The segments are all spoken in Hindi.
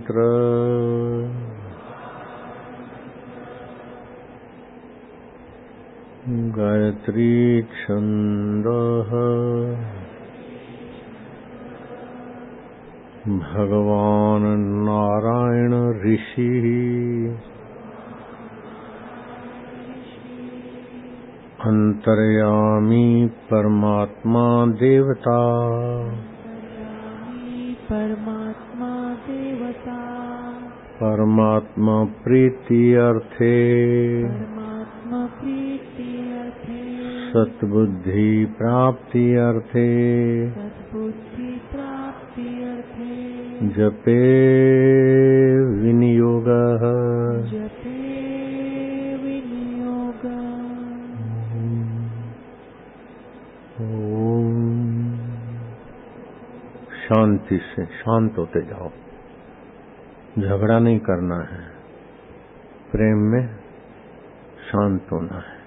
मंत्र। गायत्री छंदः भगवान नारायण ऋषि अंतर्यामी परमात्मा देवता। परमात्मा प्रीति अर्थे सत्बुद्धि प्राप्ति अर्थे जपे विनियोगः। शांति से शांत होते जाओ, झगड़ा नहीं करना है, प्रेम में शांत होना है।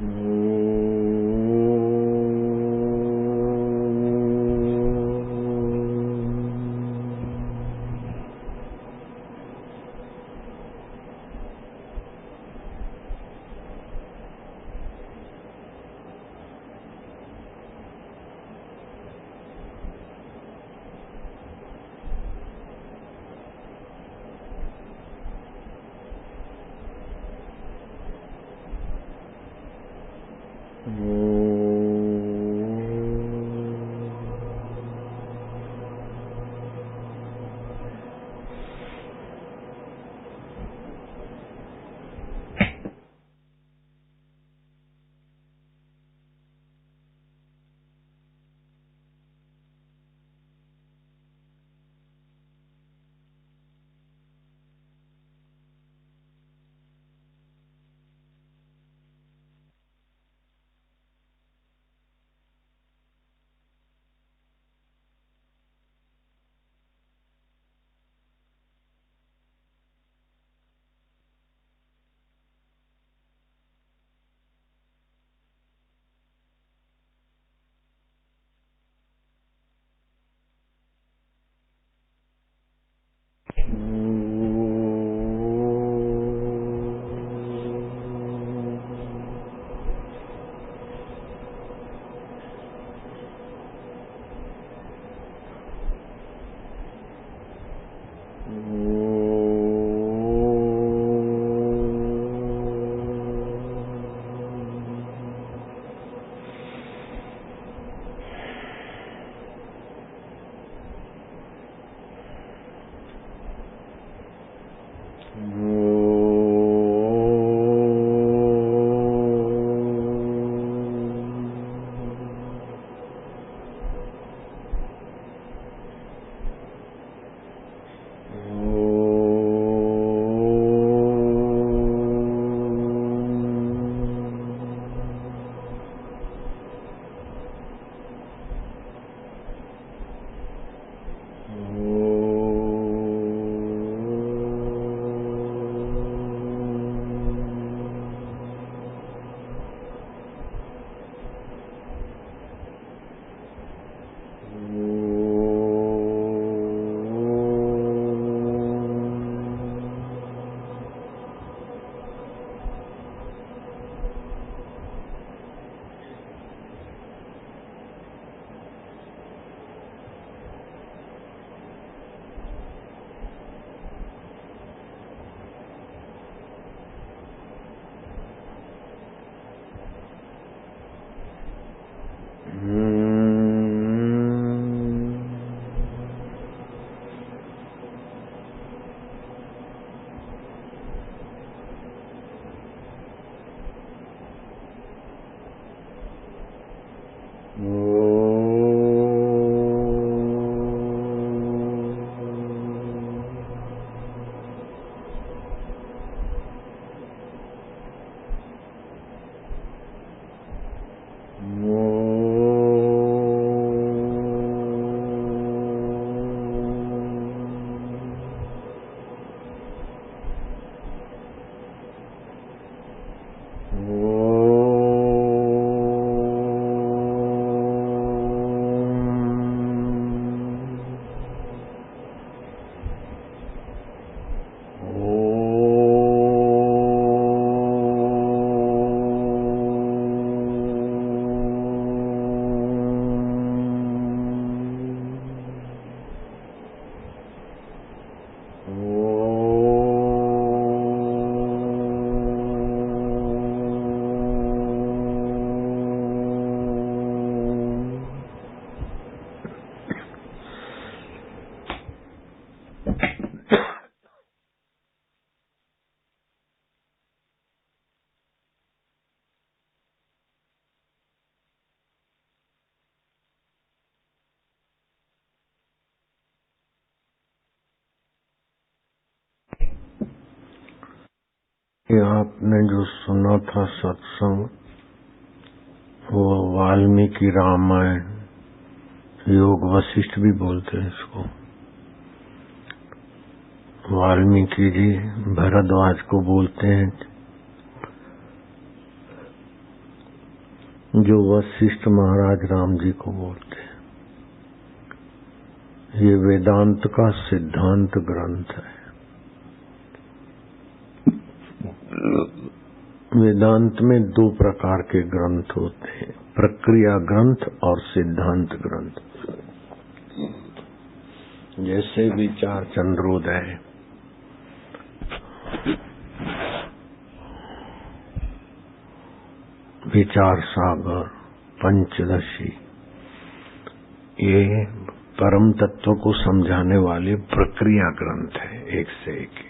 कि आपने जो सुना था सत्संग, वो वाल्मीकि रामायण, योग वशिष्ठ भी बोलते हैं इसको। वाल्मीकि जी भरद्वाज को बोलते हैं जो वशिष्ठ महाराज राम जी को बोलते हैं। ये वेदांत का सिद्धांत ग्रंथ है। वेदांत में दो प्रकार के ग्रंथ होते हैं, प्रक्रिया ग्रंथ और सिद्धांत ग्रंथ। जैसे विचार चंद्रोदय, विचार सागर, पंचदशी, ये परम तत्व को समझाने वाले प्रक्रिया ग्रंथ है, एक से एक।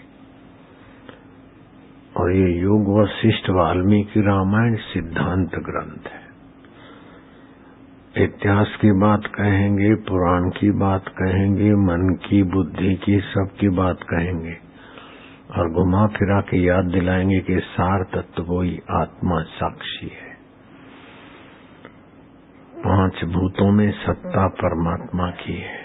और ये योग वशिष्ठ वाल्मीकि रामायण सिद्धांत ग्रंथ है। इतिहास की बात कहेंगे, पुराण की बात कहेंगे, मन की, बुद्धि की, सबकी बात कहेंगे और घुमा फिरा के याद दिलाएंगे कि सार तत्व वही आत्मा साक्षी है। 5 भूतों में सत्ता परमात्मा की है।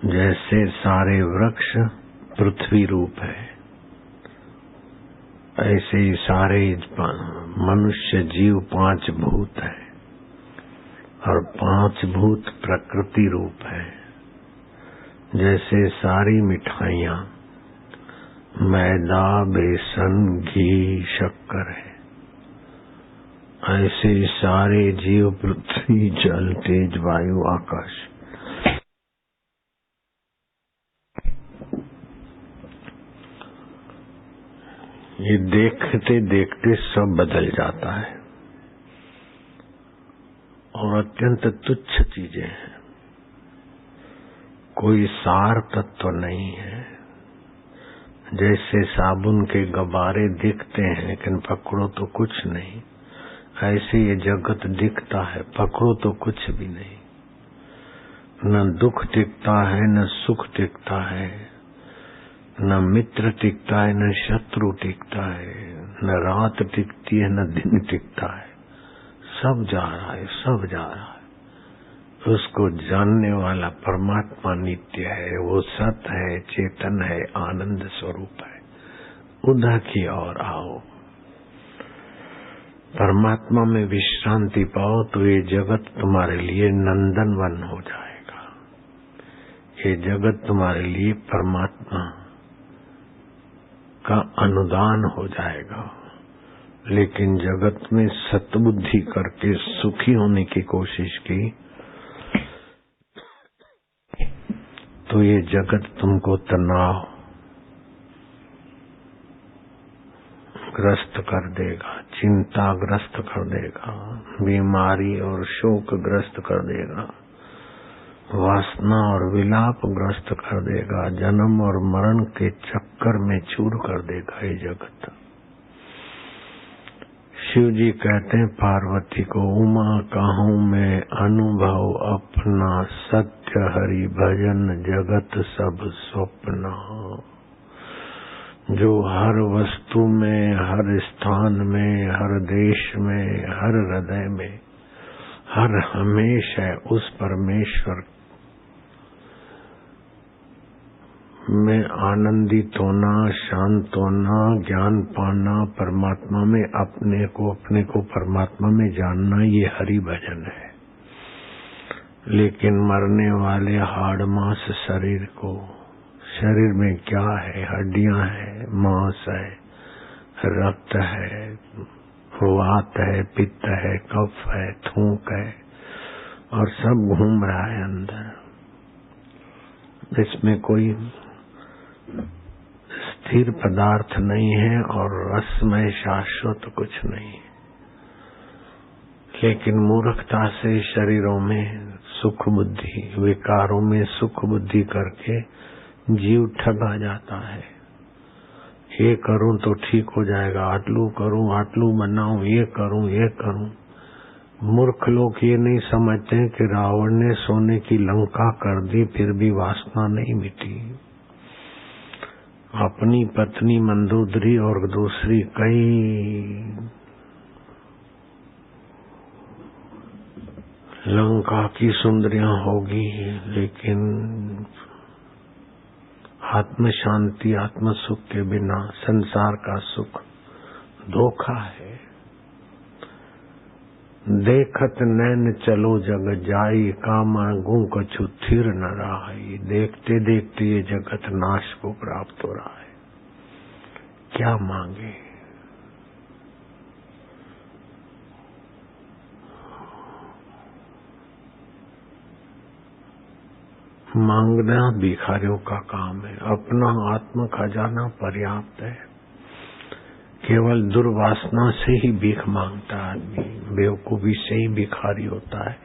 जैसे सारे वृक्ष पृथ्वी रूप है, ऐसे ही सारे मनुष्य जीव 5 भूत है और 5 भूत प्रकृति रूप है। जैसे सारी मिठाइयाँ मैदा, बेसन, घी, शक्कर है, ऐसे सारे जीव पृथ्वी, जल, तेज, वायु, आकाश। ये देखते देखते सब बदल जाता है और अत्यंत तुच्छ चीजें हैं। कोई सार तत्व नहीं है। जैसे साबुन के गुब्बारे दिखते हैं लेकिन पकड़ो तो कुछ नहीं, ऐसे ये जगत दिखता है, पकड़ो तो कुछ भी नहीं। न दुख टिकता है, न सुख टिकता है, न मित्र टिकता है, न शत्रु टिकता है, न रात टिकती है, न दिन टिकता है। सब जा रहा है, सब जा रहा है। उसको जानने वाला परमात्मा नित्य है, वो सत है, चेतन है, आनंद स्वरूप है। उधर की ओर आओ, परमात्मा में विश्रांति पाओ तो ये जगत तुम्हारे लिए नंदनवन हो जाएगा। ये जगत तुम्हारे लिए परमात्मा का अनुदान हो जाएगा। लेकिन जगत में सतबुद्धि करके सुखी होने की कोशिश की तो ये जगत तुमको तनाव ग्रस्त कर देगा, चिंताग्रस्त कर देगा, बीमारी और शोक ग्रस्त कर देगा, वासना और विलाप ग्रस्त कर देगा, जन्म और मरण के चक्कर में चूर कर देगा ये जगत। शिव जी कहते हैं पार्वती को, उमा कहूँ मैं अनुभव अपना, सत्य हरि भजन जगत सब स्वप्न। जो हर वस्तु में, हर स्थान में, हर देश में, हर हृदय में, हर हमेशा है, उस परमेश्वर में आनंदित होना, शांत होना, ज्ञान पाना, परमात्मा में अपने को परमात्मा में जानना, ये हरि भजन है। लेकिन मरने वाले हाड़ मांस शरीर को, शरीर में क्या है? हड्डियां है, मांस है, रक्त है, वात है, पित्त है, कफ है, थूक है और सब घूम रहा है अंदर। इसमें कोई स्थिर पदार्थ नहीं है और रसमय शाश्वत कुछ नहीं। लेकिन मूर्खता से शरीरों में सुख बुद्धि, विकारों में सुख बुद्धि करके जीव ठगा जाता है। ये करूं तो ठीक हो जाएगा, आटलू करूं, आटलू बनाऊं, ये करूं, ये करूं। मूर्ख लोग ये नहीं समझते कि रावण ने सोने की लंका कर दी फिर भी वासना नहीं मिटी। अपनी पत्नी मंदोदरी और दूसरी कई लंका की सुंदरियां होगी, लेकिन आत्म शांति, आत्म सुख के बिना संसार का सुख धोखा है। देखत नैन चलो जग जाई, कामा गूं कछु थिर न राही। देखते देखते ये जगत नाश को प्राप्त हो रहा है, क्या मांगे। मांगना भिखारियों का काम है, अपना आत्म खजाना पर्याप्त है। केवल दुर्वासना से ही भीख मांगता आदमी, बेवकूफी से ही भिखारी होता है,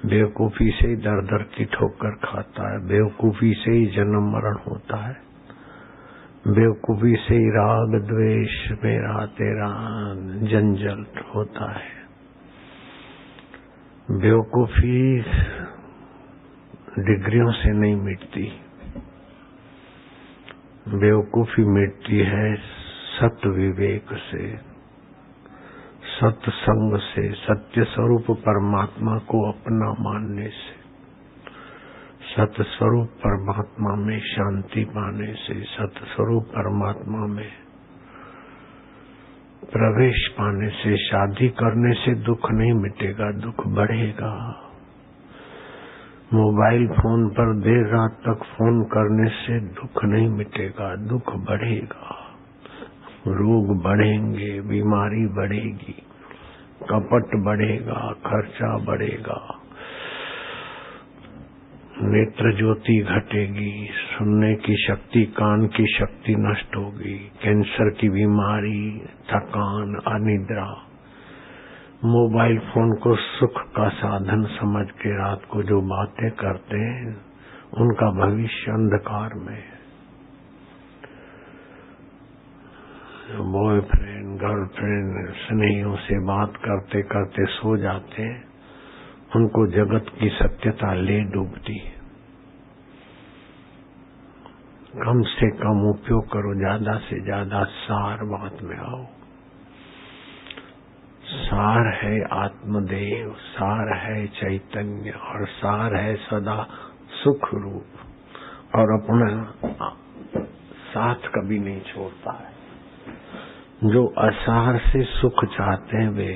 बेवकूफी से ही दर दर की ठोकर खाता है, बेवकूफी से ही जन्म मरण होता है, बेवकूफी से ही राग द्वेष मेरा तेरा जंजल होता है। बेवकूफी डिग्रियों से नहीं मिटती, बेवकूफी मिटती है सत्य विवेक से, सत्संग से, सत्य स्वरूप परमात्मा को अपना मानने से, सत्य स्वरूप परमात्मा में शांति पाने से, सत्य स्वरूप परमात्मा में प्रवेश पाने से। शादी करने से दुख नहीं मिटेगा, दुख बढ़ेगा। मोबाइल फोन पर देर रात तक फोन करने से दुख नहीं मिटेगा, दुख बढ़ेगा। रोग बढ़ेंगे, बीमारी बढ़ेगी, कपट बढ़ेगा, खर्चा बढ़ेगा, नेत्र ज्योति घटेगी, सुनने की शक्ति, कान की शक्ति नष्ट होगी, कैंसर की बीमारी, थकान, अनिद्रा। मोबाइल फोन को सुख का साधन समझ के रात को जो बातें करते हैं उनका भविष्य अंधकार में है। बॉयफ्रेंड गर्लफ्रेंड स्नेहियों से बात करते करते सो जाते हैं, उनको जगत की सत्यता ले डूबती है। कम से कम उपयोग करो, ज्यादा से ज्यादा सार बात में आओ। सार है आत्मदेव, सार है चैतन्य और सार है सदा सुख रूप, और अपना साथ कभी नहीं छोड़ता है। जो असार से सुख चाहते हैं वे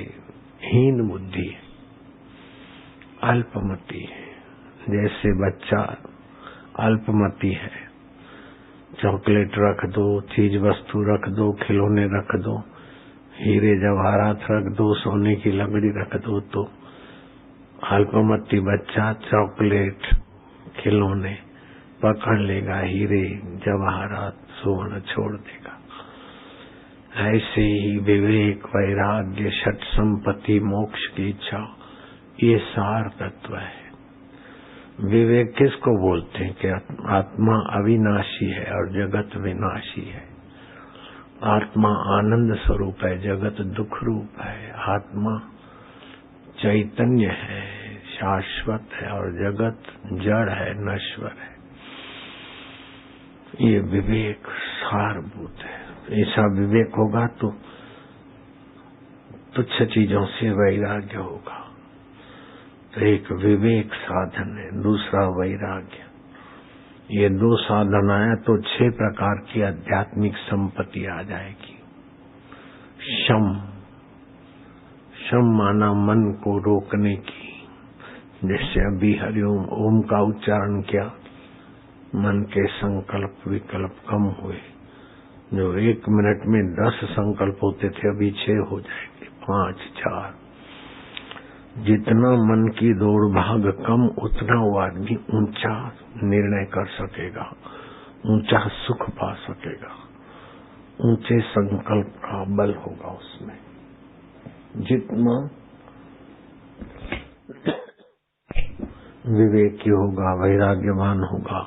हीन बुद्धि है, अल्पमति है। जैसे बच्चा अल्पमति है, चॉकलेट रख दो, चीज वस्तु रख दो, खिलौने रख दो, हीरे जवाहरात रख दो, सोने की लकड़ी रख दो, तो अल्पमति बच्चा चॉकलेट खिलौने पकड़ लेगा, हीरे जवाहरात सोना छोड़ देगा। ऐसे ही विवेक, वैराग्य, षट संपत्ति, मोक्ष की इच्छा, ये सार तत्व है। विवेक किसको बोलते हैं कि आत्मा अविनाशी है और जगत विनाशी है। आत्मा आनंद स्वरूप है, जगत दुख रूप है। आत्मा चैतन्य है, शाश्वत है, और जगत जड़ है, नश्वर है। ये विवेक सारभूत है। ऐसा विवेक होगा तो तुच्छ चीजों से वैराग्य होगा। तो एक विवेक साधन है, दूसरा वैराग्य। ये दो साधन आया तो 6 प्रकार की आध्यात्मिक संपत्ति आ जाएगी। शम, शम माना मन को रोकने की। जैसे अभी हरिओम ओम का उच्चारण किया, मन के संकल्प विकल्प कम हुए। जो 1 मिनट में 10 संकल्प होते थे अभी 6 हो जाएंगे, 5, 4। जितना मन की दौड़ भाग कम, उतना वो आदमी ऊंचा निर्णय कर सकेगा, ऊंचा सुख पा सकेगा, ऊंचे संकल्प का बल होगा उसमें। जितना विवेकी होगा, वैराग्यवान होगा,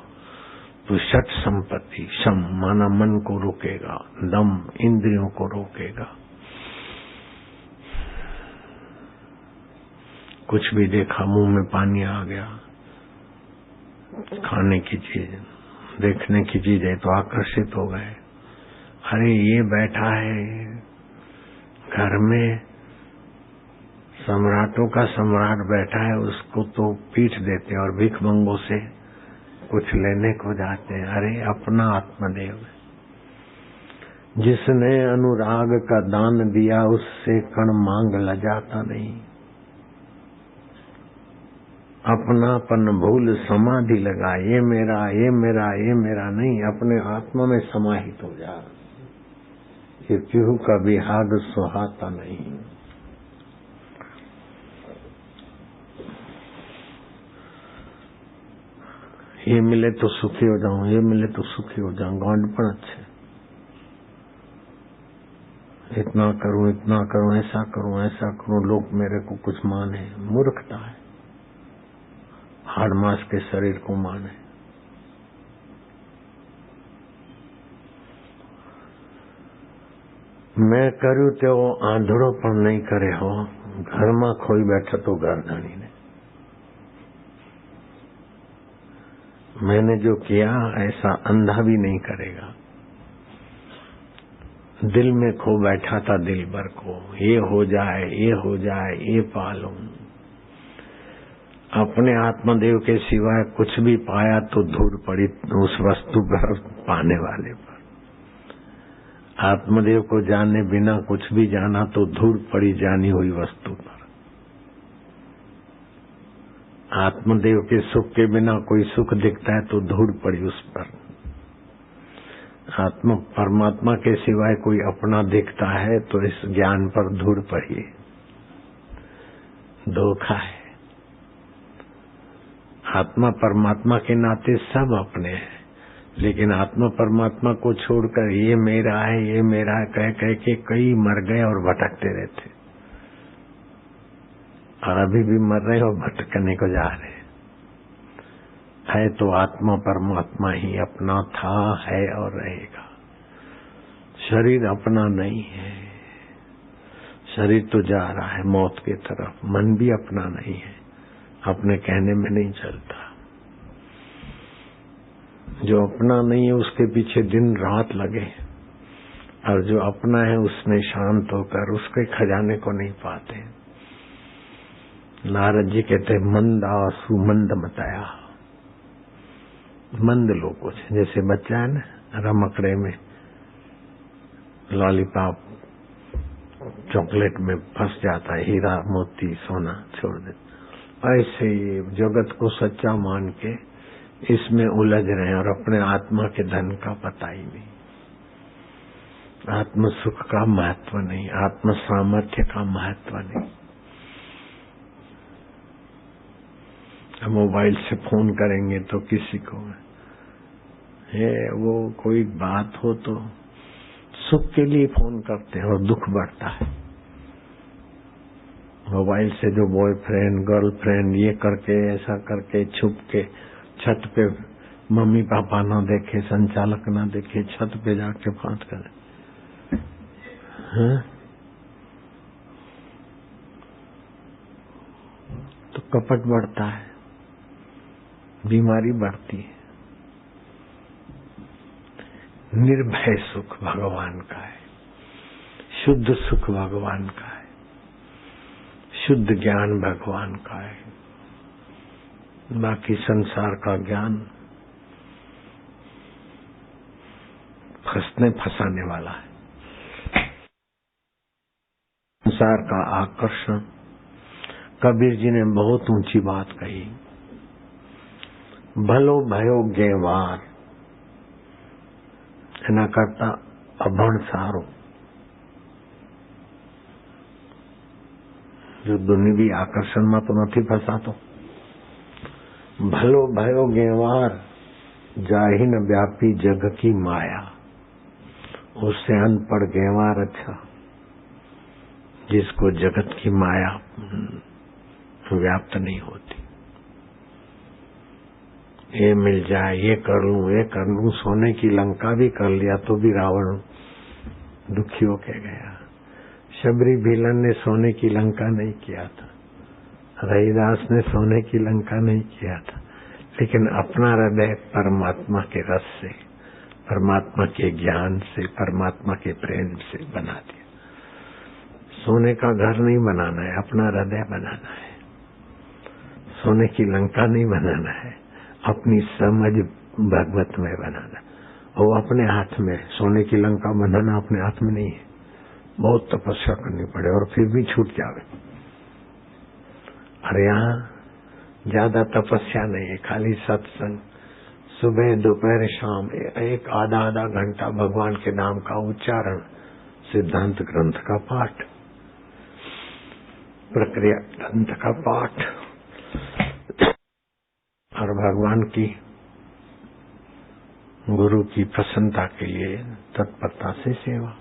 तो षट संपत्ति, शम माना मन को रोकेगा, दम इंद्रियों को रोकेगा। कुछ भी देखा मुंह में पानी आ गया, खाने की चीज, देखने की चीज है तो आकर्षित हो गए। अरे ये बैठा है घर में, सम्राटों का सम्राट बैठा है, उसको तो पीठ देते हैं और भीख मंगों से कुछ लेने को जाते हैं। अरे अपना आत्मदेव जिसने अनुराग का दान दिया उससे कण मांग लजाता नहीं। अपनापन भूल समाधि लगा, ये मेरा ये मेरा ये मेरा नहीं, अपने आत्मा में समाहित हो जा। ये केहू का विहाग सुहाता नहीं। ये मिले तो सुखी हो जाऊं, ये मिले तो सुखी हो जाऊं, गौंडपन अच्छे। इतना करूं, ऐसा करूं, लोग मेरे को कुछ माने, मूर्खता है। हाड़ मास के शरीर को माने। मैं कर्યું तेવો आंधड़ो पण नहीं करे हो, घर में खोई बैठा तो गर्दनी ने। मैंने जो किया ऐसा अंधा भी नहीं करेगा। दिल में खो बैठा था दिल भर को, ये हो जाए, ये हो जाए, ये पालूं। अपने आत्मदेव के सिवाय कुछ भी पाया तो धूल पड़ी उस वस्तु पर, पाने वाले पर। आत्मदेव को जाने बिना कुछ भी जाना तो धूल पड़ी जानी हुई वस्तु पर। आत्मदेव के सुख के बिना कोई सुख दिखता है तो धूल पड़ी उस पर। आत्मा परमात्मा के सिवाय कोई अपना दिखता है तो इस ज्ञान पर धूल पड़ी। धोखा है। आत्मा परमात्मा के नाते सब अपने हैं, लेकिन आत्मा परमात्मा को छोड़कर ये मेरा है, ये मेरा है कह कह के कई मर गए और भटकते रहते, और अभी भी मर रहे और भटकने को जा रहे है। तो आत्मा परमात्मा ही अपना था, है और रहेगा। शरीर अपना नहीं है। शरीर तो जा रहा है मौत की तरफ। मन भी अपना नहीं है, अपने कहने में नहीं चलता। जो अपना नहीं है उसके पीछे दिन रात लगे, और जो अपना है उसमें शांत होकर उसके खजाने को नहीं पाते। नारद जी कहते मंदासु मंद मताया। मंद लोगों से, जैसे बच्चा है ना रमकड़े में लॉलीपॉप चॉकलेट में फंस जाता है, हीरा मोती सोना छोड़ देता, ऐसे ये जगत को सच्चा मान के इसमें उलझ रहे हैं और अपने आत्मा के धन का पता ही नहीं। आत्म सुख का महत्व नहीं, आत्म सामर्थ्य का महत्व नहीं। मोबाइल से फोन करेंगे तो किसी को है वो कोई बात हो तो सुख के लिए फोन करते हैं और दुख बढ़ता है। मोबाइल से जो बॉयफ्रेंड गर्लफ्रेंड ये करके ऐसा करके छुप के छत पे मम्मी पापा ना देखे, संचालक ना देखे, छत पे जाके बात करे, तो कपट बढ़ता है, बीमारी बढ़ती है। निर्भय सुख भगवान का है, शुद्ध सुख भगवान का है, शुद्ध ज्ञान भगवान का है। बाकी संसार का ज्ञान फंसाने वाला है। संसार का आकर्षण। कबीर जी ने बहुत ऊंची बात कही, भलो भयो गेवार एना करता अभण सारो। जो दुनियावी आकर्षण में तो नहीं फंसातो। भलो भयो गेवार जाहि न व्यापी जग की माया। उससे अनपढ़ गेवार अच्छा, जिसको जगत की माया व्याप्त नहीं होती। ये मिल जाए, ये कर लूं, सोने की लंका भी कर लिया तो भी रावण दुखी होके गया। शबरी भीलन ने सोने की लंका नहीं किया था, रहीदास ने सोने की लंका नहीं किया था, लेकिन अपना हृदय परमात्मा के रस से, परमात्मा के ज्ञान से, परमात्मा के प्रेम से बना दिया। सोने का घर नहीं बनाना है, अपना हृदय बनाना है। सोने की लंका नहीं बनाना है, अपनी समझ भगवत में बनाना। वो अपने हाथ में, सोने की लंका बनाना अपने हाथ में नहीं है, बहुत तपस्या करनी पड़े और फिर भी छूट जावे। और यहाँ ज्यादा तपस्या नहीं है, खाली सत्संग, सुबह दोपहर शाम एक आधा आधा घंटा भगवान के नाम का उच्चारण, सिद्धांत ग्रंथ का पाठ, प्रक्रिया ग्रंथ का पाठ और भगवान की गुरु की प्रसन्नता के लिए तत्परता से सेवा।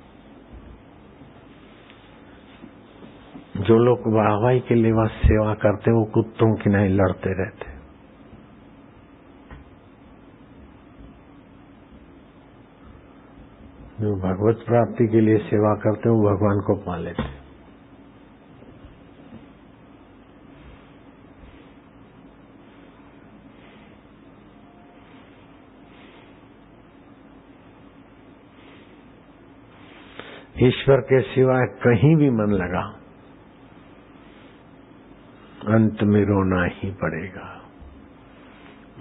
जो लोग वाहवाही के लिए वह सेवा करते वो कुत्तों की नहीं लड़ते रहते। जो भगवत प्राप्ति के लिए सेवा करते वो भगवान को पा लेते। ईश्वर के सिवाय कहीं भी मन लगा अंत में रोना ही पड़ेगा।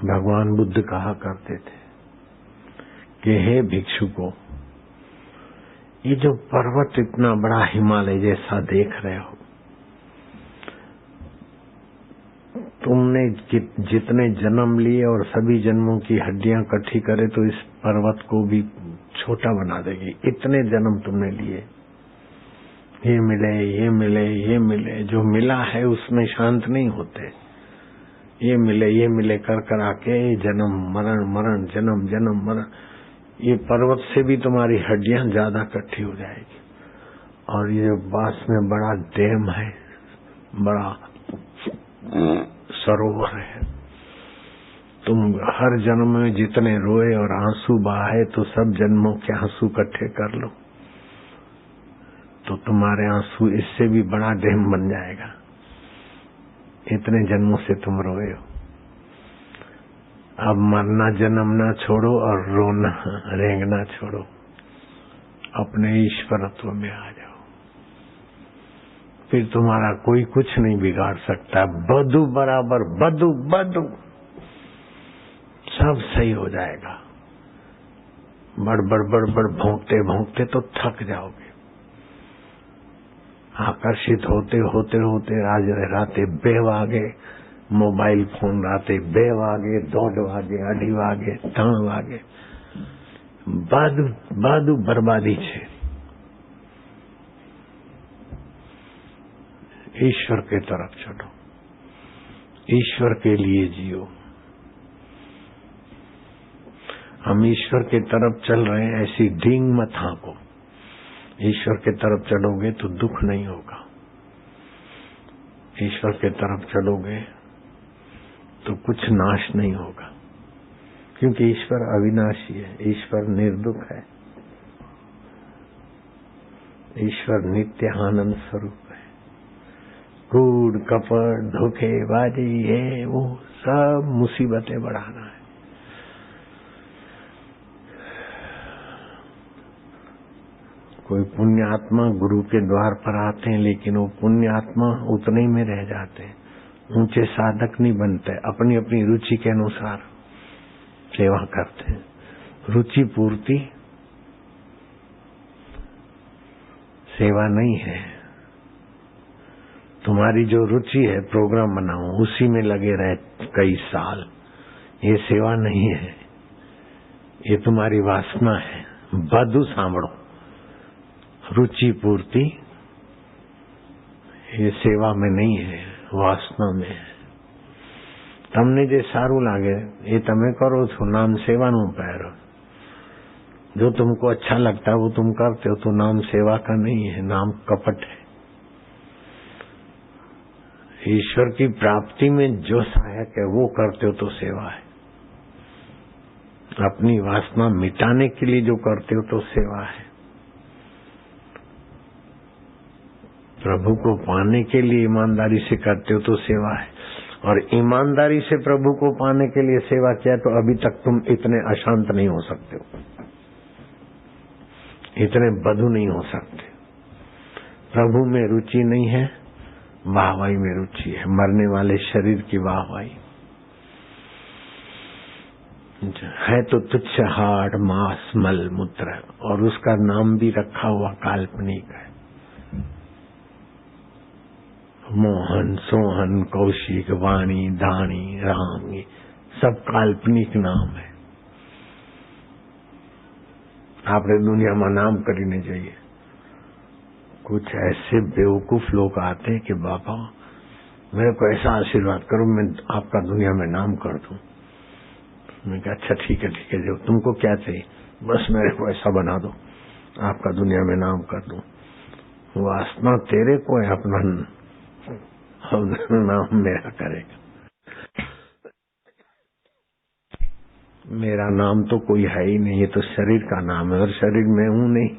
भगवान बुद्ध कहा करते थे कि हे भिक्षुकों, ये जो पर्वत इतना बड़ा हिमालय जैसा देख रहे हो, तुमने जितने जन्म लिए और सभी जन्मों की हड्डियां इकट्ठी करे तो इस पर्वत को भी छोटा बना देगी। इतने जन्म तुमने लिए, ये मिले ये मिले ये मिले, जो मिला है उसमें शांत नहीं होते। ये मिले कर कर आके जन्म मरण मरण जन्म जन्म मरण, ये पर्वत से भी तुम्हारी हड्डियां ज्यादा इकट्ठी हो जाएगी। और ये पास में बड़ा डैम है, बड़ा सरोवर है, तुम हर जन्म में जितने रोए और आंसू बहाए तो सब जन्मों के आंसू इकट्ठे कर लो तो तुम्हारे आंसू इससे भी बड़ा डैम बन जाएगा। इतने जन्मों से तुम रोए हो, अब मरना जन्मना छोड़ो और रोना रेंगना छोड़ो, अपने ईश्वरत्व में आ जाओ, फिर तुम्हारा कोई कुछ नहीं बिगाड़ सकता। बदू बराबर बदू बदू सब सही हो जाएगा। बड़बड़ बड़बड़ भौंकते भौंकते तो थक जाओगे। आकर्षित होते होते होते राते 2 वागे मोबाइल फोन, राते 2 वागे 1.5 वागे 2.5 वागे 3 वागे, बादू बर्बादी छे। ईश्वर के तरफ चलो, ईश्वर के लिए जियो। हम ईश्वर के तरफ चल रहे हैं, ऐसी डींग मत हाँको। ईश्वर के तरफ चलोगे तो दुख नहीं होगा, ईश्वर के तरफ चलोगे तो कुछ नाश नहीं होगा, क्योंकि ईश्वर अविनाशी है, ईश्वर निर्दुख है, ईश्वर नित्य आनंद स्वरूप है। कूड़ कपट धोखेबाजी ये वो सब मुसीबतें बढ़ाना है। कोई पुण्यात्मा गुरु के द्वार पर आते हैं, लेकिन वो पुण्यात्मा उतने ही में रह जाते हैं, ऊंचे साधक नहीं बनते। अपनी अपनी रुचि के अनुसार सेवा करते हैं। रुचि पूर्ति सेवा नहीं है। तुम्हारी जो रुचि है प्रोग्राम बनाओ, उसी में लगे रहे कई साल, ये सेवा नहीं है, ये तुम्हारी वासना है। बदू सांभळो, रुचि पूर्ति ये सेवा में नहीं है, वासना में है। तमने जे सारू लागे ये तमे करो छो, नाम सेवा नु पैरो। जो तुमको अच्छा लगता है वो तुम करते हो, तो नाम सेवा का नहीं है, नाम कपट है। ईश्वर की प्राप्ति में जो सहायक है वो करते हो तो सेवा है। अपनी वासना मिटाने के लिए जो करते हो तो सेवा है। प्रभु को पाने के लिए ईमानदारी से करते हो तो सेवा है। और ईमानदारी से प्रभु को पाने के लिए सेवा किया तो अभी तक तुम इतने अशांत नहीं हो सकते हो, इतने बधु नहीं हो सकते। प्रभु में रुचि नहीं है, वाहवाही में रुचि है, मरने वाले शरीर की वाहवाही। है तो तुच्छ हाड़ मांस मल मूत्र, और उसका नाम भी रखा हुआ काल्पनिक है। मोहन, सोहन, कौशिक, वाणी, दानी, राम, ये सब काल्पनिक नाम है। आपने दुनिया में नाम કરીને चाहिए। कुछ ऐसे बेवकूफ लोग आते हैं कि बाबा मेरे को ऐसा आशीर्वाद करो, मैं आपका दुनिया में नाम कर दूं। मैं कहा अच्छा ठीक है जो तुमको क्या चाहिए, बस मेरे को ऐसा बना दो, आपका दुनिया में नाम कर दूं। वासना तेरे को है, अपना नाम मेरा करेगा। मेरा नाम तो कोई है ही नहीं, ये तो शरीर का नाम है, और शरीर में हूं नहीं,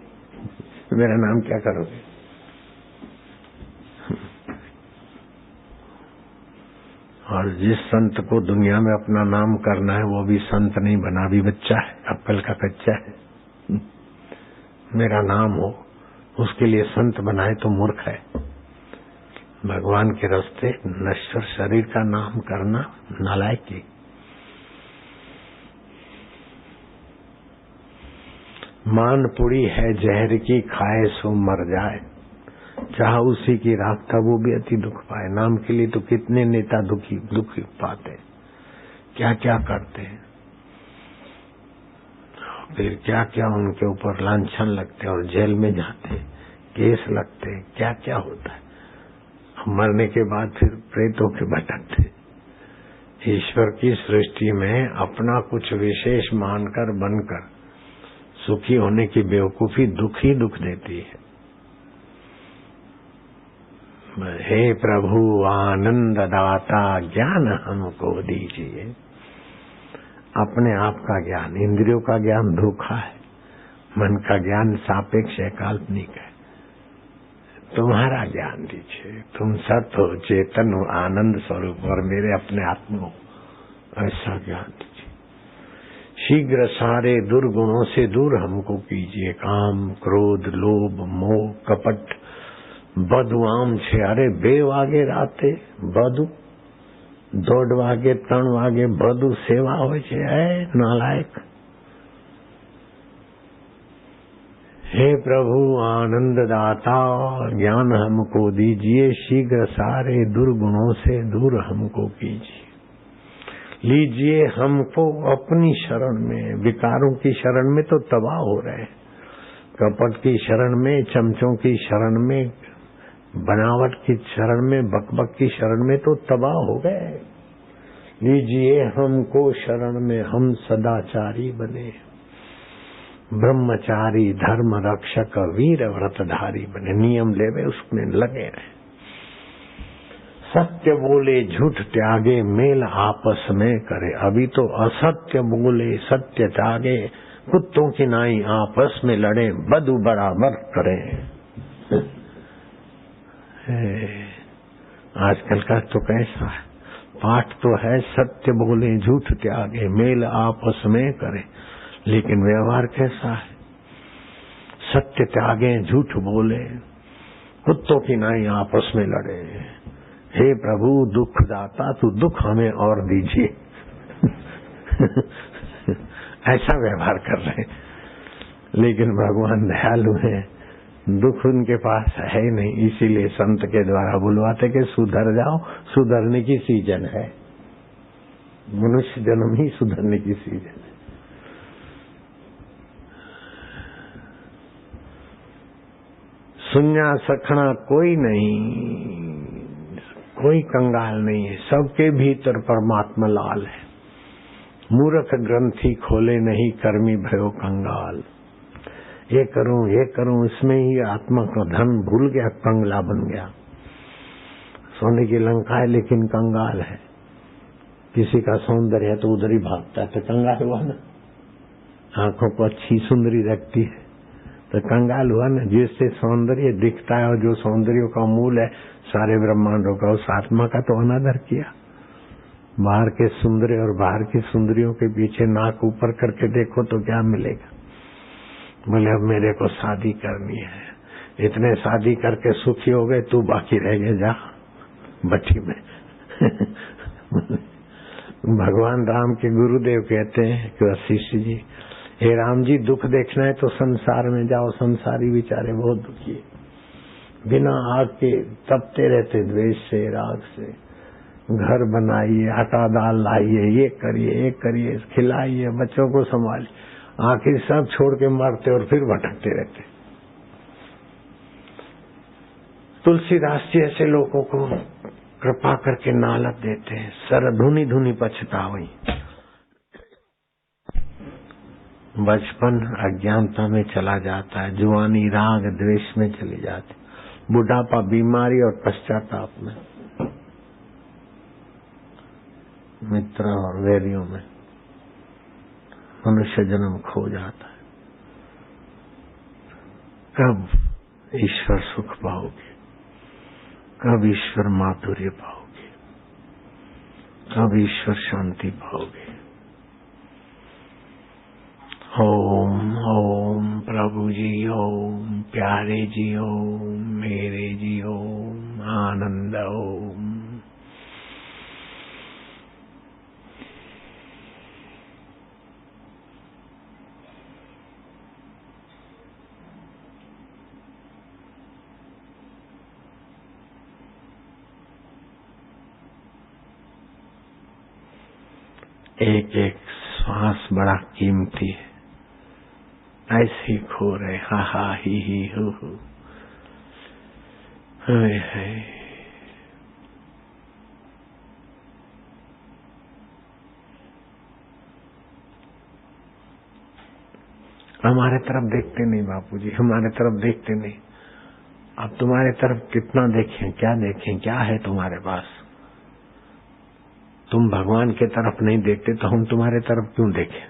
मेरा नाम क्या करोगे। और जिस संत को दुनिया में अपना नाम करना है वो भी संत नहीं बना, भी बच्चा है, अक्ल का कच्चा है। मेरा नाम हो उसके लिए संत बनाए तो मूर्ख है। भगवान के रास्ते नश्वर शरीर का नाम करना नालायकी। मानपुड़ी है जहर की, खाए सो मर जाए, चाहे उसी की राख था वो भी अति दुख पाए। नाम के लिए तो कितने नेता दुखी पाते, क्या क्या करते हैं, फिर क्या क्या उनके ऊपर लांछन लगते और जेल में जाते, केस लगते, क्या क्या होता है। मरने के बाद फिर प्रेतों के भटकते। ईश्वर की सृष्टि में अपना कुछ विशेष मानकर बनकर सुखी होने की बेवकूफी दुख ही दुख देती है। हे प्रभु आनंद दाता ज्ञान हमको दीजिए। अपने आप का ज्ञान, इंद्रियों का ज्ञान धोखा है, मन का ज्ञान सापेक्ष है, काल्पनिक है। तुम्हारा ज्ञान दीजिए, तुम सत हो, चेतन हो, आनंद स्वरूप और मेरे अपने आत्मा हो, ऐसा ज्ञान दीजिए। शीघ्र सारे दुर्गुणों से दूर हमको कीजिए। काम, क्रोध, लोभ, मोह, कपट, बधु आम छे। अरे 2 वागे राते बधु, 1:30 वागे 3 वागे बधु सेवा होय छे। नालायक। हे प्रभु आनंद दाता ज्ञान हमको दीजिए, शीघ्र सारे दुर्गुणों से दूर हमको कीजिए। लीजिए हमको अपनी शरण में। विकारों की शरण में तो तबाह हो रहे हैं, कपट की शरण में, चमचों की शरण में, बनावट की शरण में, बकबक की शरण में तो तबाह हो गए। लीजिए हमको शरण में, हम सदाचारी बने, ब्रह्मचारी, धर्म रक्षक, वीर व्रतधारी बने। नियम लेवे, उसमें लगे रहे। सत्य बोले झूठ त्यागे, मेल आपस में करे। अभी तो असत्य बोले सत्य त्यागे, कुत्तों की नाई आपस में लड़े, बदू बराबर करे। आजकल का तो कैसा है, पाठ तो है सत्य बोले झूठ त्यागे, मेल आपस में करे, लेकिन व्यवहार कैसा है। सत्य त्यागे, झूठ बोले, कुत्तों की नाई आपस में लड़े। हे प्रभु दुख दाता, तू दुख हमें और दीजिए। ऐसा व्यवहार कर रहे, लेकिन भगवान दयालु हैं, दुख उनके पास है ही नहीं, इसीलिए संत के द्वारा बुलवाते कि सुधर जाओ, सुधरने की सीजन है। मनुष्य जन्म ही सुधरने की सीजन है। सुन्या सखना कोई नहीं, कोई कंगाल नहीं है, सबके भीतर परमात्मा लाल है। मूर्ख ग्रंथि खोले नहीं, कर्मी भयो कंगाल। ये करूं, इसमें ही आत्मा का धन भूल गया, कंगला बन गया। सोने की लंका है लेकिन कंगाल है। किसी का सौंदर्य है तो उधर ही भागता है, तो कंगाल हुआ ना। आंखों को अच्छी सुंदरी रखती है तो कंगाल हुआ ना। जिससे सौंदर्य दिखता है और जो सौंदर्य का मूल है सारे ब्रह्मांडों का, उस आत्मा का तो अनादर किया। बाहर के सुंदरी और बाहर की सुंदरियों के पीछे नाक ऊपर करके देखो तो क्या मिलेगा। बोले अब मेरे को शादी करनी है, इतने शादी करके सुखी हो गए, तू बाकी रह गए, जा भट्टी में। भगवान राम के गुरुदेव कहते हैं कि वशिष्ठ जी, हे राम जी, दुख देखना है तो संसार में जाओ, संसारी बेचारे बहुत दुखी है, बिना आग के तपते रहते, द्वेष से, राग से। घर बनाइए, आटा दाल लाइए, ये करिए, खिलाइए, बच्चों को संभालिए, आखिर सब छोड़ के मरते और फिर भटकते रहते। तुलसीदास जी ऐसे लोगों को कृपा करके नालत देते हैं। सर धुनी धुनी पछतावई, बचपन अज्ञानता में चला जाता है, जुआनी राग द्वेष में चली जाती, बुढ़ापा बीमारी और पश्चाताप में, मित्र और वैरियों में मनुष्य जन्म खो जाता है। कब ईश्वर सुख पाओगे, कब ईश्वर माधुर्य पाओगे, कब ईश्वर शांति पाओगे। ओम ओम प्रभु जी, ओम प्यारे जी, ओम मेरे जी, ओम आनंद, ओम। एक एक श्वास बड़ा कीमती है, ऐसे ही खो रहे, हा हा ही हु हु, है। हमारे तरफ देखते नहीं बापूजी, हमारे तरफ देखते नहीं। अब तुम्हारे तरफ कितना देखें, क्या देखें, क्या है तुम्हारे पास? तुम भगवान के तरफ नहीं देखते तो हम तुम्हारे तरफ क्यों देखें?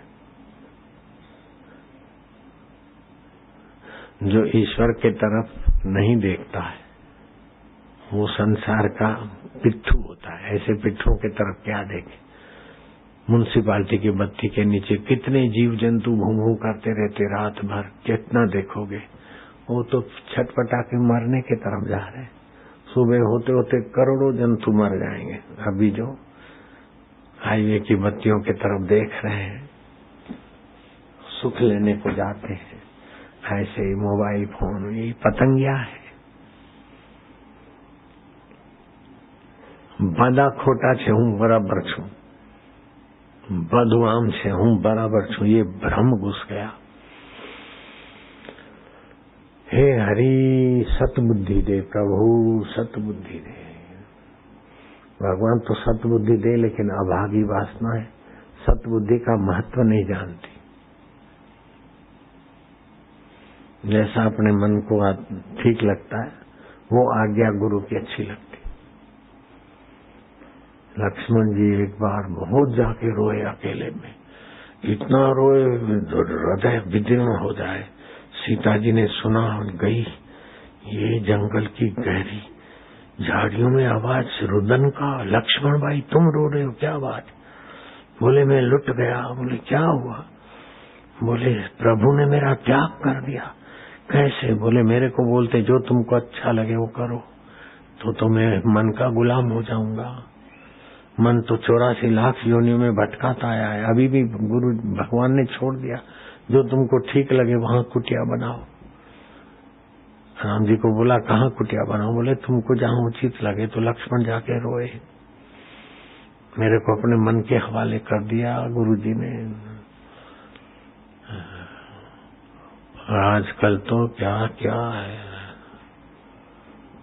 जो ईश्वर के तरफ नहीं देखता है वो संसार का पिट्ठू होता है। ऐसे पिट्ठुओं के तरफ क्या देखे? म्युनिसिपालिटी की बत्ती के नीचे कितने जीव जंतु भूं भूं करते रहते रात भर, कितना देखोगे? वो तो छटपटा के मरने की तरफ जा रहे हैं। सुबह होते होते करोड़ों जंतु मर जाएंगे। अभी जो हाईवे की बत्तियों की तरफ देख रहे हैं, सुख लेने को जाते हैं। ऐसे ही मोबाइल फोन ये पतंगिया है। बदा खोटा छे हूँ बराबर छू, बधु आम छे हूँ बराबर छू, ये भ्रम घुस गया। हे हरि सतबुद्धि दे प्रभु, सतबुद्धि दे। भगवान तो सतबुद्धि दे, लेकिन अभागी वासना है सतबुद्धि का महत्व नहीं जानती। जैसा अपने मन को ठीक लगता है वो आज्ञा गुरु की अच्छी लगती। लक्ष्मण जी एक बार बहुत जाके रोए अकेले में, इतना रोए हृदय विदीर्ण हो जाए। सीता जी ने सुना, गई ये जंगल की गहरी झाड़ियों में आवाज रुदन का, लक्ष्मण भाई तुम रो रहे हो, क्या बात? बोले मैं लुट गया। बोले क्या हुआ? बोले प्रभु ने मेरा त्याग कर दिया। कैसे? बोले मेरे को बोलते जो तुमको अच्छा लगे वो करो, तो मैं मन का गुलाम हो जाऊंगा। मन तो 84 लाख योनियों में भटकाता आया है, अभी भी गुरु भगवान ने छोड़ दिया। जो तुमको ठीक लगे वहां कुटिया बनाओ। राम जी को बोला कहाँ कुटिया बनाओ? बोले तुमको जहाँ उचित लगे। तो लक्ष्मण जाके रोए, मेरे को अपने मन के हवाले कर दिया गुरु जी ने। आजकल तो क्या क्या है,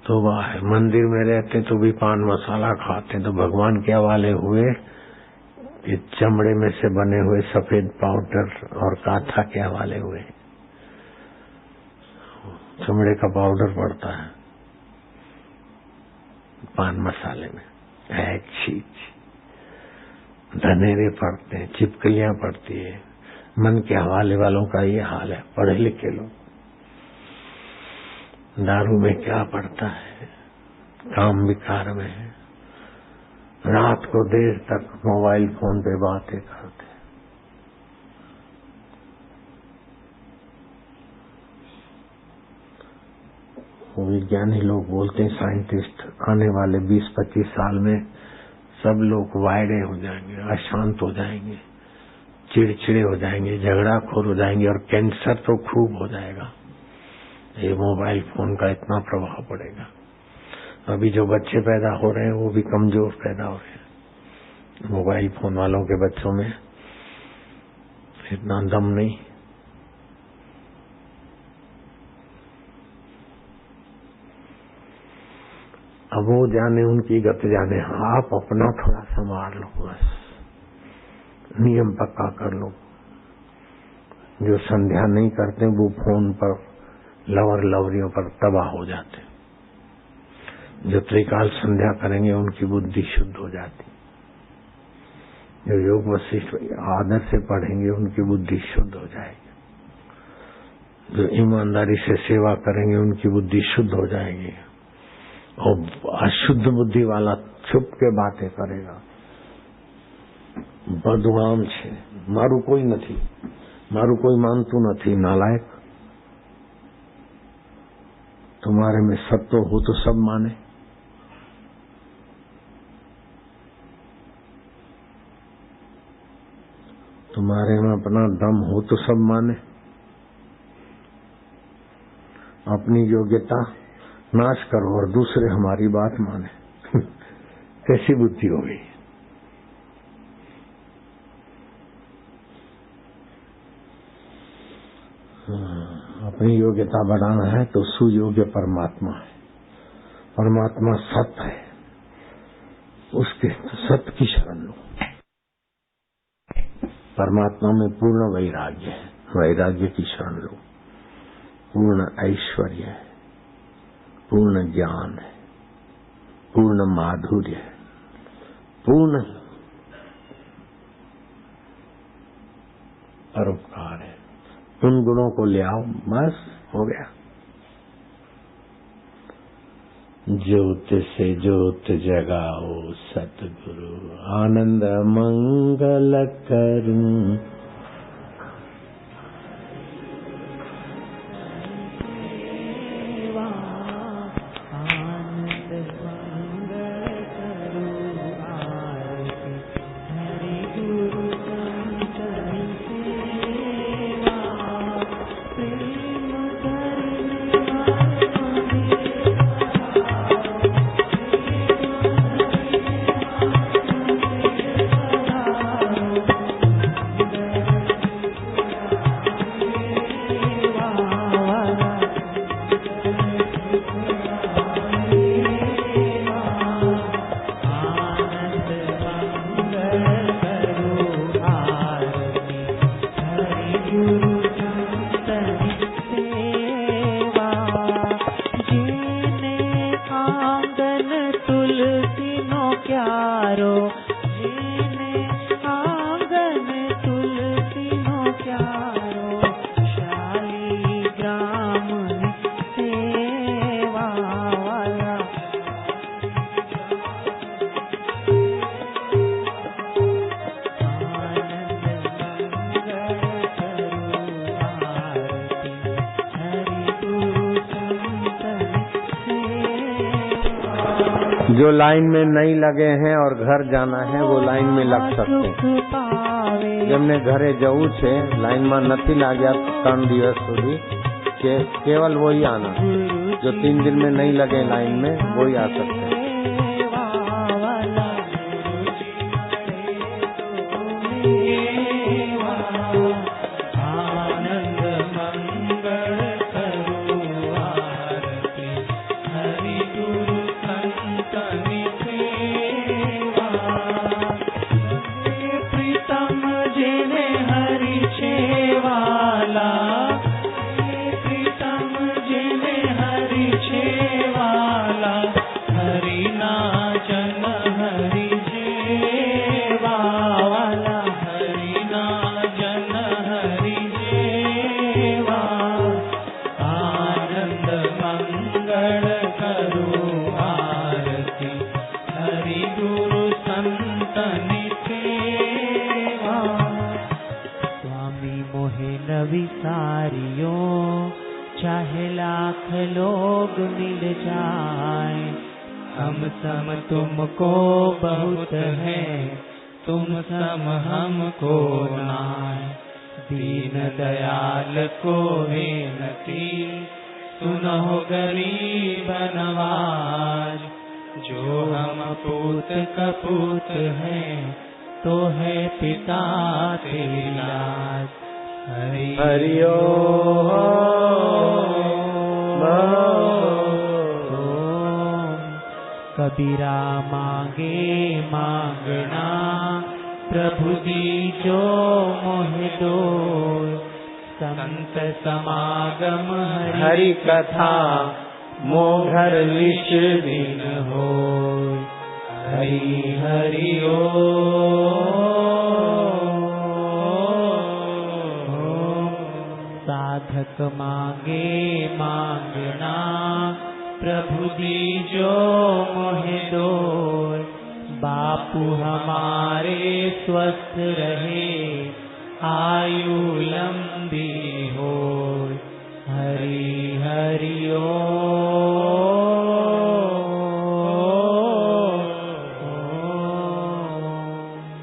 तोबा है। मंदिर में रहते तो भी पान मसाला खाते, तो भगवान के हवाले हुए कि चमड़े में से बने हुए सफेद पाउडर और काथा के हवाले हुए। चमड़े का पाउडर पड़ता है पान मसाले में, अच्छी धनेरे पड़ते हैं, चिपकलियां पड़ती है। मन के हवाले वालों का ये हाल है। पढ़े लिखे लोग, दारू में क्या पड़ता है, काम विकार में है, रात को देर तक मोबाइल फोन पे बातें करते। विज्ञानी लोग बोलते हैं, साइंटिस्ट, आने वाले 20-25 साल में सब लोग वायड़े हो जाएंगे, अशांत हो जाएंगे, चिड़चिड़े हो जाएंगे, झगड़ाखोर हो जाएंगे और कैंसर तो खूब हो जाएगा। ये मोबाइल फोन का इतना प्रभाव पड़ेगा। अभी जो बच्चे पैदा हो रहे हैं वो भी कमजोर पैदा हो रहे हैं। मोबाइल फोन वालों के बच्चों में इतना दम नहीं। अब वो जाने उनकी गति जाने, आप अपना थोड़ा संभाल लो, बस नियम पक्का कर लो। जो संध्या नहीं करते वो फोन पर लवर लवरियों पर तबाह हो जाते। जो त्रिकाल संध्या करेंगे उनकी बुद्धि शुद्ध हो जाती। जो योग वशिष्ठ आदर से पढ़ेंगे उनकी बुद्धि शुद्ध हो जाएगी। जो ईमानदारी से सेवा करेंगे उनकी बुद्धि शुद्ध हो जाएगी। और अशुद्ध बुद्धि वाला छुप के बातें करेगा। बदनाम छे, मारू कोई नहीं, मारू कोई मानतू नहीं, नालायक। तुम्हारे में सत्य हो तो सब माने। तुम्हारे में अपना दम हो तो सब माने। अपनी योग्यता नाश करो और दूसरे हमारी बात माने। कैसी बुद्धि हो गई। अपनी योग्यता बढ़ाना है तो सुयोग्य परमात्मा है। परमात्मा सत्य है, उसके सत्य की शरण लो। परमात्मा में पूर्ण वैराग्य है, वैराग्य की शरण लो। पूर्ण ऐश्वर्य है, पूर्ण ज्ञान है, पूर्ण माधुर्य है, पूर्ण परोपकार है। उन गुणों को ले आओ, बस हो गया। ज्योत से ज्योत जगाओ सतगुरु, आनंद मंगल करूं। जो लाइन में नहीं लगे हैं और घर जाना है वो लाइन में लग सकते हैं। जेमने घरे जવું છે लाइन में नहीं लाग्या 3 દિવસ સુધી के केवल वही आना। जो 3 दिन में नहीं लगे लाइन में वही आ सकते हैं। विसारियों चाहे लाख लोग मिल जाए, हम सम तुमको बहुत है, तुम सम हमको नाय। दीन दयाल को विनती, सुनो गरीब नवाज। जो हम पूत कपूत हैं, तो है पिता तेरी लाज। हरि ओम। कबीरा मांगे मांगना, प्रभु दीजो मोहि दोय। संत समागम हरि कथा, मोघर निश दिन होय। हरि हरि ओम। साधक मांगे मांगना, प्रभु दीजो मोहि दोय। बापू हमारे स्वस्थ रहे, आयु लंबी होय। हरि हरि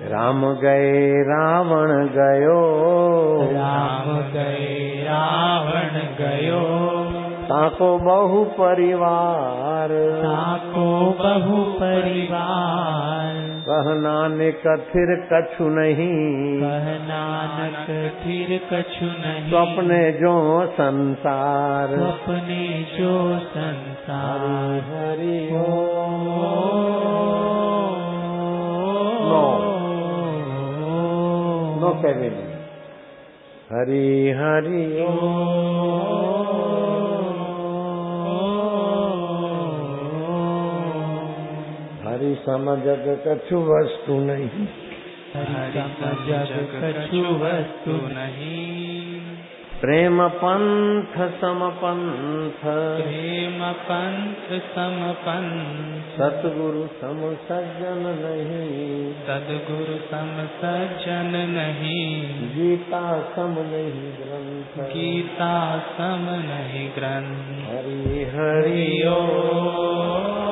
राम गए रावण गयो, राम गए रावण गयो। ताको बहु परिवार, ताको बहु परिवार। कह नानक थिर कछु नहीं, कह नानक थिर कछु नहीं। स्वप्ने जो संसार, स्वप्ने जो संसार। हरि ओम। No Kevin. हरि हरि ओम। हरि सम जग कछु वस्तु नहीं, हरि सम जग कछु वस्तु नहीं। प्रेम पंथ सम पंथ, प्रेम पंथ सम पंथ। सतगुरु सम सज्जन नहीं, सद्गुरु सम सज्जन नहीं। गीता सम नहीं ग्रंथ, गीता सम नहीं ग्रंथ। हरि हरि ओम।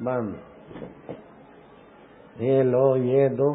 बंद। ये लो ये दो।